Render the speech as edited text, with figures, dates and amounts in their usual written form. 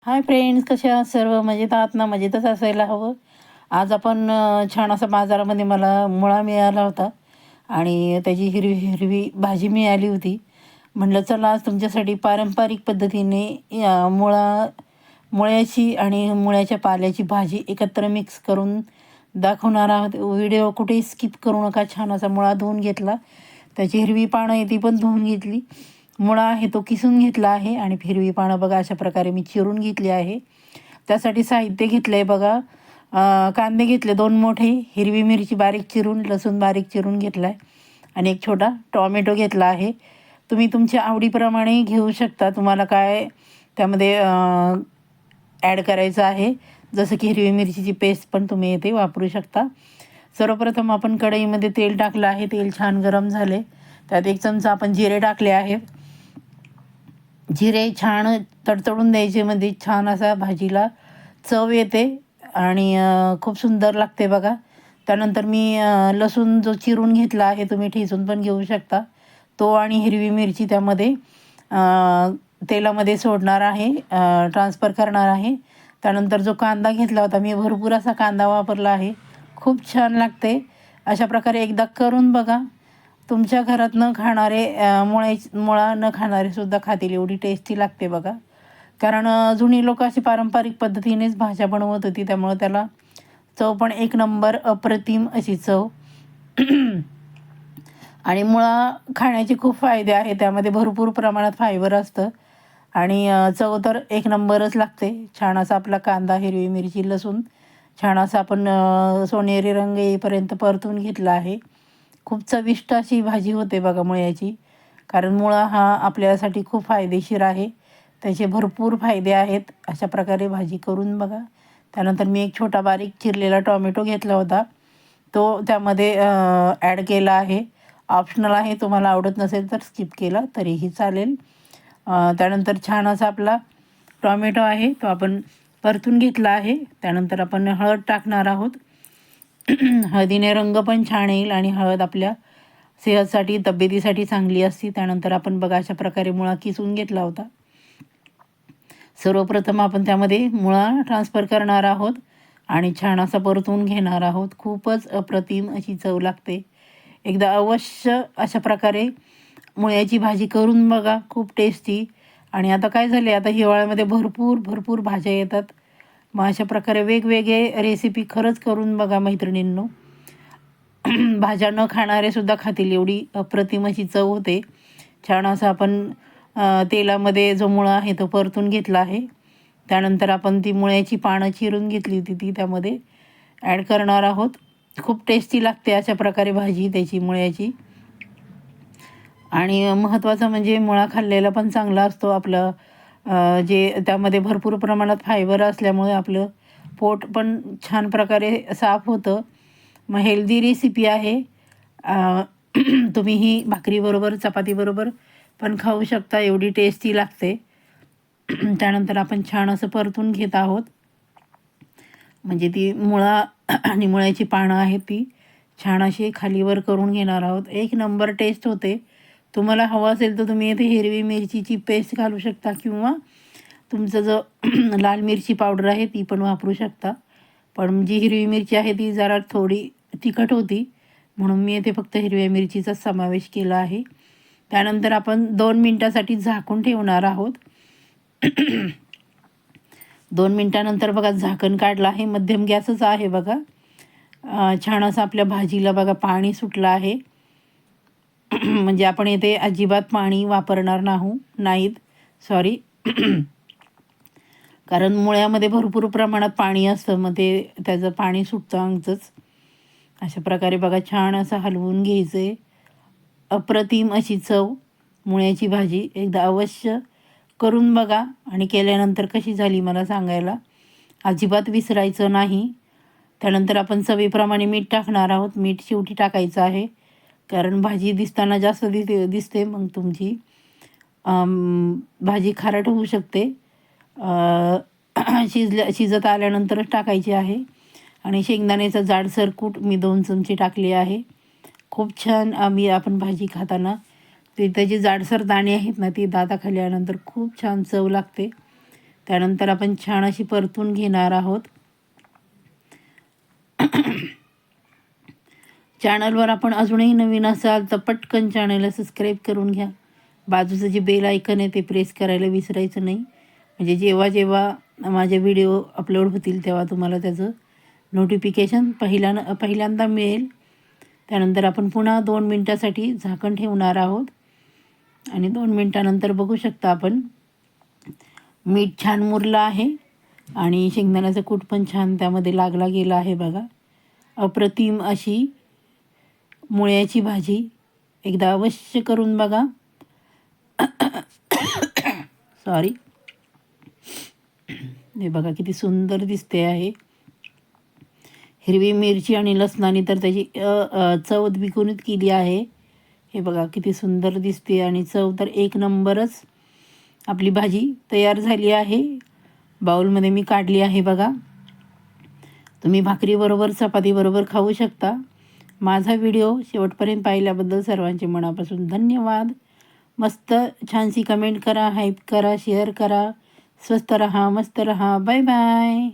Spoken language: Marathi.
हाय फ्रेंड्स, कसे आहात सर्व? मजेत आहात ना? मजेतच असायला हवं. आज आपण छान असा बाजारामध्ये मला मुळा मिळाला होता आणि त्याची हिरवी हिरवी भाजी मिळाली होती. म्हटलं चला आज तुमच्यासाठी पारंपरिक पद्धतीने मुळ्याची आणि मुळ्याच्या पाल्याची भाजी एकत्र मिक्स करून दाखवणार आहोत. व्हिडिओ कुठेही स्किप करू नका. छान असा मुळा धुवून घेतला, त्याची हिरवी पानं आहे ती पण धुवून घेतली. मुळा आहे तो किसून घेतला आहे आणि हिरवी पानं बघा अशा प्रकारे मी चिरून घेतली आहे. त्यासाठी साहित्य घेतलं आहे बघा. कांदे घेतले 2 मोठे, हिरवी मिरची बारीक चिरून, लसूण बारीक चिरून घेतला आहे आणि एक छोटा टॉमॅटो घेतला आहे. तुम्ही तुमच्या आवडीप्रमाणे घेऊ शकता. तुम्हाला काय त्यामध्ये ॲड करायचं आहे, जसं की हिरवी मिरचीची पेस्ट पण तुम्ही येथे वापरू शकता. सर्वप्रथम आपण कढईमध्ये तेल टाकलं आहे. तेल छान गरम झाले, त्यात 1 चमचा आपण जिरे टाकले आहे. जिरे छान तडतडून द्यायचे, म्हणजे छान असा भाजीला चव येते आणि खूप सुंदर लागते बघा. त्यानंतर मी लसूण जो चिरून घेतला आहे, तुम्ही ठेचून पण घेऊ शकता, तो आणि हिरवी मिरची त्यामध्ये तेलामध्ये सोडणार आहे, ट्रान्सफर करणार आहे. त्यानंतर जो कांदा घेतला होता, मी भरपूर असा कांदा वापरला आहे, खूप छान लागते. अशा प्रकारे एकदा करून बघा. तुमच्या घरात न खाणारे मुळा न खाणारे सुद्धा खातील, एवढी टेस्टी लागते बघा. कारण जुनी लोक अशी पारंपरिक पद्धतीनेच भाज्या बनवत होती, त्यामुळं त्याला चव पण एक नंबर अप्रतिम अशी चव. आणि मुळा खाण्याचे खूप फायदे आहेत, त्यामध्ये भरपूर प्रमाणात फायबर असतं आणि चव तर एक नंबरच लागते. छान असा आपला कांदा, हिरवी मिरची, लसूण छान असा आपण सोनेरी रंग येईपर्यंत परतून घेतला आहे. खूप चविष्ट अशी भाजी होते बघा मुळ्याची. कारण मुळा हा आपल्यासाठी खूप फायदेशीर आहे, त्याचे भरपूर फायदे आहेत. अशा प्रकारे भाजी करून बघा. त्यानंतर मी एक छोटा बारीक चिरलेला टॉमॅटो घेतला होता, तो त्यामध्ये ॲड केला आहे. ऑप्शनल आहे, तुम्हाला आवडत नसेल तर स्किप केला तरीही चालेल. त्यानंतर छान असा आपला टॉमॅटो आहे तो आपण परतून घेतला आहे. त्यानंतर आपण हळद टाकणार आहोत. हळदीने रंग पण छान येईल आणि हळद आपल्या सेहतसाठी, तब्येतीसाठी चांगली असते. त्यानंतर आपण बघा अशा प्रकारे मुळा किसून घेतला होता. सर्वप्रथम आपण त्यामध्ये मुळा ट्रान्सफर करणार आहोत आणि छान असा परतून घेणार आहोत. खूपच अप्रतिम अशी चव लागते. एकदा अवश्य अशा प्रकारे मुळ्याची भाजी करून बघा, खूप टेस्टी. आणि आता काय झाले, आता हिवाळ्यामध्ये भरपूर भाज्या येतात. मग अशा प्रकारे वेगवेगळे रेसिपी खरंच करून बघा मैत्रिणींनो. भाज्या न खाणारे सुद्धा खातील, एवढी अप्रतिम अशी चव होते. छान असं आपण तेलामध्ये जो मुळा आहे तो परतून घेतला आहे. त्यानंतर आपण ती मुळ्याची पानं चिरून घेतली होती, ती त्यामध्ये ॲड करणार आहोत. खूप टेस्टी लागते अशा प्रकारे भाजी त्याची मुळ्याची. आणि महत्त्वाचं म्हणजे मुळा खाल्लेला पण चांगला असतो. आपलं जे त्यामध्ये भरपूर प्रमाणात फायबर असल्यामुळे आपलं पोट पण छान प्रकारे साफ होतं. मग हेल्दी रेसिपी आहे. तुम्ही ही भाकरीबरोबर, चपातीबरोबर पण खाऊ शकता, एवढी टेस्टी लागते. त्यानंतर आपण छान असं परतून घेत आहोत, म्हणजे ती मुळा आणि मुळ्याची पानं आहेत ती छान अशी खालीवर करून घेणार आहोत. एक नंबर टेस्ट होते. तुम्हाला हवं असेल तर तुम्ही इथे हिरवी मिरचीची पेस्ट घालू शकता किंवा तुमचं जो लाल मिरची पावडर आहे ती पण वापरू शकता. पण जी हिरवी मिरची आहे ती जरा थोडी तिखट होती, म्हणून मी इथे फक्त हिरव्या मिरचीचाच समावेश केला आहे. त्यानंतर आपण 2 मिनटासाठी झाकून ठेवणार आहोत. 2 मिनटानंतर बघा झाकण काढलं आहे, मध्यम गॅसच आहे बघा. छान असं आपल्या भाजीला बघा पाणी सुटलं आहे. म्हणजे आपण इथे अजिबात पाणी वापरणार नाहीत, सॉरी. कारण मुळ्यामध्ये भरपूर प्रमाणात पाणी असतं, मग ते त्याचं पाणी सुटतं अंगचंच. अशा प्रकारे बघा छान असं हलवून घ्यायचं आहे. अप्रतिम अशी चव मुळ्याची भाजी. एकदा अवश्य करून बघा आणि केल्यानंतर कशी झाली मला सांगायला अजिबात विसरायचं नाही. त्यानंतर आपण चवीप्रमाणे मीठ टाकणार आहोत. मीठ शेवटी टाकायचं आहे, कारण भाजी दिसताना जास्त दिसते मग तुमची भाजी खारट होऊ शकते. शिजत आल्यानंतरच टाकायची आहे. आणि शेंगदाण्याचा जाडसर कूट मी 2 चमचे टाकले आहे. खूप छान आपण भाजी खाताना ते त्याचे जाडसर दाणे आहेत ना, ती दाताखाली आल्यानंतर खूप छान चव लागते. त्यानंतर आपण छान अशी परतून घेणार आहोत. चॅनलवर आपण अजूनही नवीन असाल तर पटकन चॅनलला सबस्क्राईब करून घ्या. बाजूचं जे बेल आयकन आहे ते प्रेस करायला विसरायचं नाही, म्हणजे जेव्हा जेव्हा माझे व्हिडिओ अपलोड होतील तेव्हा तुम्हाला त्याचं नोटिफिकेशन पहिल्यांदा मिळेल. त्यानंतर आपण पुन्हा 2 मिनटासाठी झाकण ठेवणार आहोत आणि 2 मिनटानंतर बघू शकता आपण मीठ छान मुरलं आहे आणि शेंगदाण्याचं कूट पण छान त्यामध्ये लागला गेला आहे बघा. अप्रतिम अशी मुळ्याची भाजी एकदा अवश्य करून बघा. सॉरी, हे बघा किती सुंदर दिसते आहे. हिरवी मिरची आणि लसणाने तर त्याची चव द्विगुणित केली आहे. हे बघा किती सुंदर दिसते आणि चव तर एक नंबरच. आपली भाजी तयार झाली आहे. बाउलमध्ये मी काढली आहे बघा. तुम्ही भाकरीबरोबर चपातीबरोबर खाऊ शकता. माझा व्हिडिओ शेवटपर्यंत पाहिल्याबद्दल सर्वांचे मनापासून धन्यवाद. मस्त छानशी कमेंट करा, हाईप करा, शेअर करा. स्वस्त रहा, मस्त रहा. Bye bye.